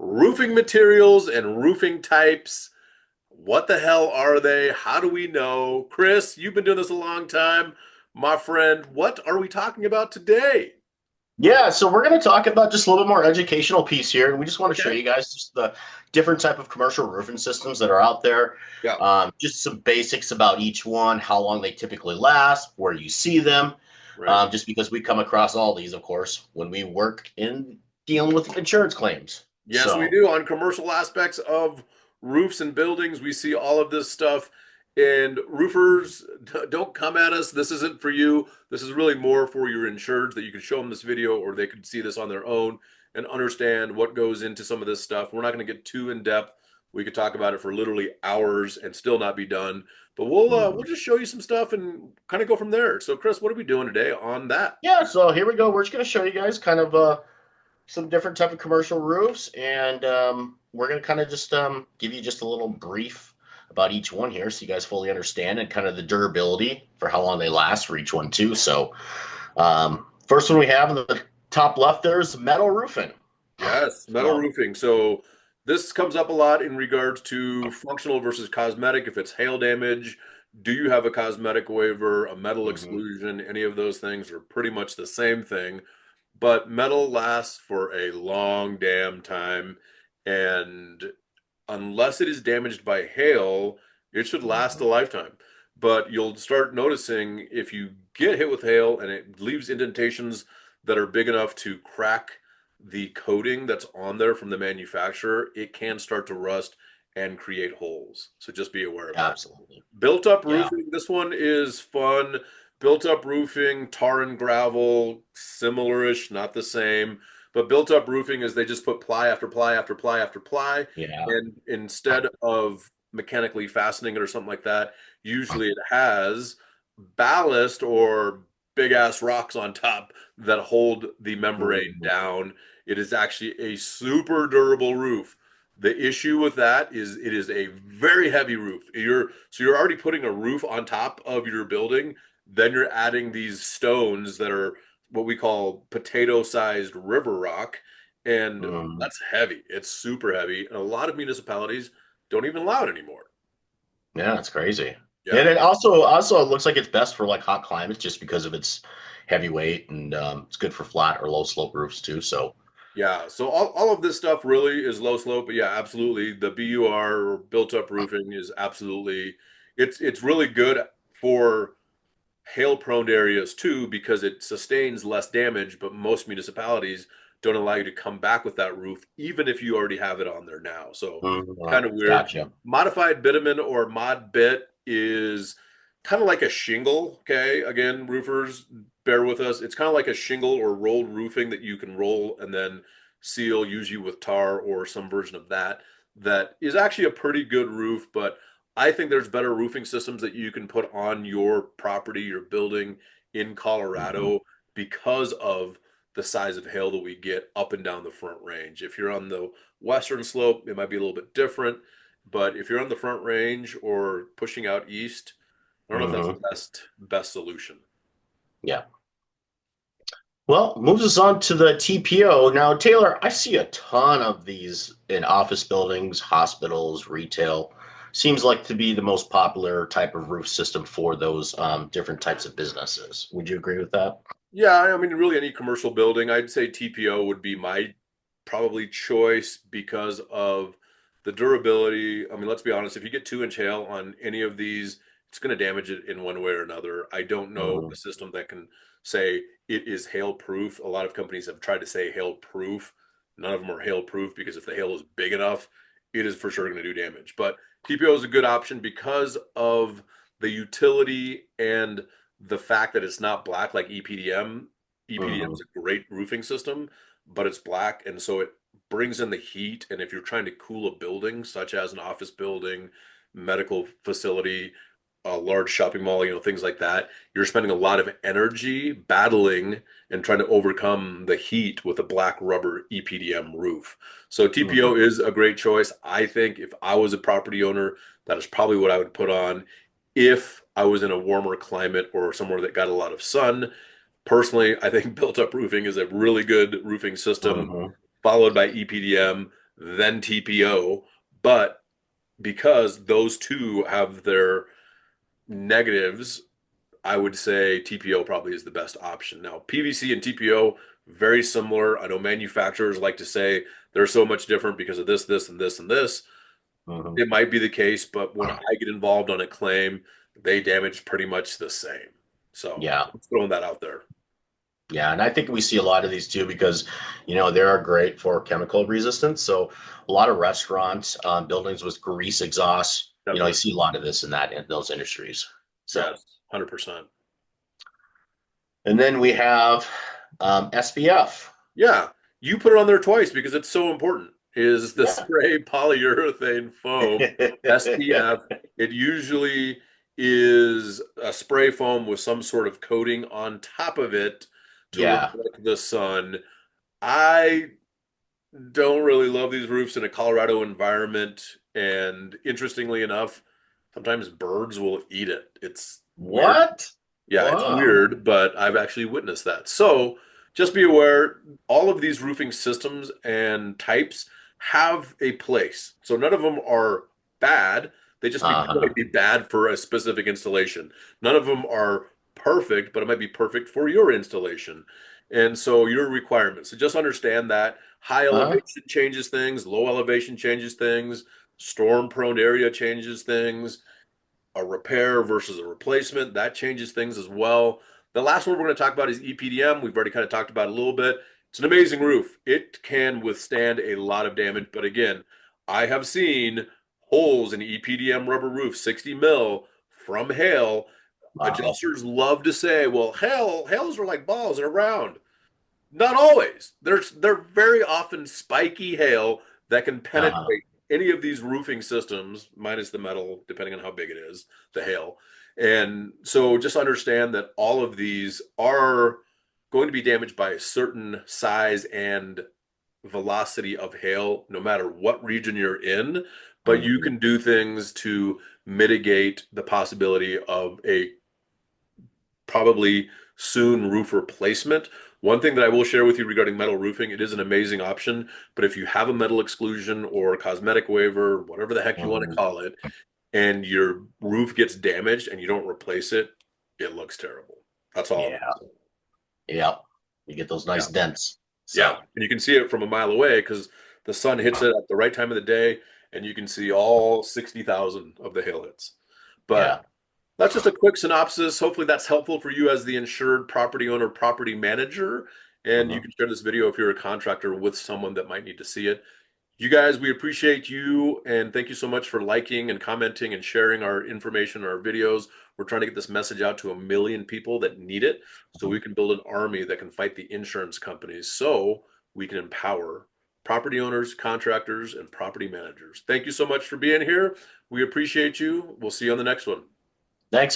roofing materials and roofing types. What the hell are they? How do we know? Chris, you've been doing this a long time. My friend, what are we talking about today? Yeah, so we're going to talk about just a little bit more educational piece here, and we just want to show Okay. you guys just the different type of commercial roofing systems that are out there. Yeah. Just some basics about each one, how long they typically last, where you see them. Right. Just because we come across all these, of course, when we work in dealing with insurance claims. Yes, we So, do. On commercial aspects of roofs and buildings, we see all of this stuff. And roofers, don't come at us. This isn't for you. This is really more for your insureds that you can show them this video or they could see this on their own and understand what goes into some of this stuff. We're not going to get too in depth. We could talk about it for literally hours and still not be done. But we'll mhm. just show you some stuff and kind of go from there. So, Chris, what are we doing today on that? Yeah, so here we go. We're just going to show you guys kind of some different type of commercial roofs, and we're going to kind of just give you just a little brief about each one here so you guys fully understand and kind of the durability for how long they last for each one too. So first one we have in the top left there is metal roofing. Yes, metal So roofing. So this comes up a lot in regards to functional versus cosmetic. If it's hail damage, do you have a cosmetic waiver, a metal mhm. exclusion? Any of those things are pretty much the same thing. But metal lasts for a long damn time. And unless it is damaged by hail, it should last a Mhm. lifetime. But you'll start noticing if you get hit with hail and it leaves indentations that are big enough to crack the coating that's on there from the manufacturer, it can start to rust and create holes. So just be aware of that. Absolutely. Built up Yeah. roofing, this one is fun. Built up roofing, tar and gravel, similar-ish, not the same. But built up roofing is they just put ply after ply after ply after ply. Yeah. And instead of mechanically fastening it or something like that, usually it has ballast or big ass rocks on top that hold the membrane Mhm. down. It is actually a super durable roof. The issue with that is it is a very heavy roof. You're already putting a roof on top of your building, then you're adding these stones that are what we call potato-sized river rock, and Mhm. that's heavy. It's super heavy, and a lot of municipalities don't even allow it anymore. Yeah, it's crazy. And Yeah. it also it looks like it's best for like hot climates just because of its heavyweight and it's good for flat or low slope roofs too. So Yeah, so all of this stuff really is low slope, but yeah, absolutely. The BUR or built up roofing is absolutely it's really good for hail prone areas too because it sustains less damage, but most municipalities don't allow you to come back with that roof even if you already have it on there now. So kind of weird. gotcha. Modified bitumen or mod bit is kind of like a shingle, okay? Again, roofers bear with us. It's kind of like a shingle or rolled roofing that you can roll and then seal usually with tar or some version of that. That is actually a pretty good roof, but I think there's better roofing systems that you can put on your property, your building in Mhm. Colorado because of the size of hail that we get up and down the front range. If you're on the western slope, it might be a little bit different, but if you're on the front range or pushing out east, I don't know if that's the Mhm. best solution. Yeah. Well, moves us on to the TPO. Now, Taylor, I see a ton of these in office buildings, hospitals, retail. Seems like to be the most popular type of roof system for those different types of businesses. Would you agree with that? Yeah, I mean, really any commercial building, I'd say TPO would be my probably choice because of the durability. I mean, let's be honest, if you get 2 inch hail on any of these, it's going to damage it in one way or another. I don't know Mhm. a system that can say it is hail proof. A lot of companies have tried to say hail proof. None of them are hail proof because if the hail is big enough, it is for sure going to do damage. But TPO is a good option because of the utility and the fact that it's not black like EPDM. EPDM Mhm. is a great roofing system, but it's black, and so it brings in the heat. And if you're trying to cool a building, such as an office building, medical facility, a large shopping mall, things like that, you're spending a lot of energy battling and trying to overcome the heat with a black rubber EPDM roof. So TPO Mhm. is a great choice. I think if I was a property owner, that is probably what I would put on if I was in a warmer climate or somewhere that got a lot of sun. Personally, I think built up roofing is a really good roofing system, Mhm. followed by EPDM. then TPO. But because those two have their negatives, I would say TPO probably is the best option. Now, PVC and TPO, very similar. I know manufacturers like to say they're so much different because of this, this, and this, and this. Mhm. It might be the case, but when I get involved on a claim, they damage pretty much the same. So Yeah. I'm throwing that out there. Yeah, and I think we see a lot of these too because, they are great for chemical resistance. So a lot of restaurants, buildings with grease exhaust, you Definitely. see a lot of this in those industries. So, Yes, 100%. and then we have SPF. Yeah, you put it on there twice because it's so important. Is the Yeah. spray polyurethane foam SPF? It usually is a spray foam with some sort of coating on top of it to Yeah. reflect the sun. I don't really love these roofs in a Colorado environment, and interestingly enough, sometimes birds will eat it. It's weird. What? Yeah, it's Wow. weird, but I've actually witnessed that. So just be aware, all of these roofing systems and types have a place. So none of them are bad. They just Uh-huh. might be bad for a specific installation. None of them are perfect, but it might be perfect for your installation. And so your requirements. So just understand that high Uh-huh. elevation changes things, low elevation changes things, storm prone area changes things, a repair versus a replacement. That changes things as well. The last one we're going to talk about is EPDM. We've already kind of talked about it a little bit. It's an amazing roof. It can withstand a lot of damage, but again, I have seen holes in EPDM rubber roof, 60 mil from hail. Wow. Adjusters love to say, well, hails are like balls, they're round. Not always. They're very often spiky hail that can Uh-huh. penetrate any of these roofing systems, minus the metal, depending on how big it is, the hail. And so just understand that all of these are going to be damaged by a certain size and velocity of hail, no matter what region you're in. But you Mhm. can do things to mitigate the possibility of a probably soon roof replacement. One thing that I will share with you regarding metal roofing, it is an amazing option, but if you have a metal exclusion or cosmetic waiver, whatever the heck you want to Mhm. call it, and your roof gets damaged and you don't replace it, it looks terrible. That's all I'm going Yeah. to say. Yeah. You get those Yeah. nice dents. Yeah. So, And you can see it from a mile away because the sun hits it at the right time of the day and you can see all 60,000 of the hail hits. But yeah. that's just a quick synopsis. Hopefully, that's helpful for you as the insured property owner, property manager. And you Mhm. can share this video if you're a contractor with someone that might need to see it. You guys, we appreciate you and thank you so much for liking and commenting and sharing our information, our videos. We're trying to get this message out to 1 million people that need it so we can build an army that can fight the insurance companies so we can empower property owners, contractors, and property managers. Thank you so much for being here. We appreciate you. We'll see you on the next one. Thanks.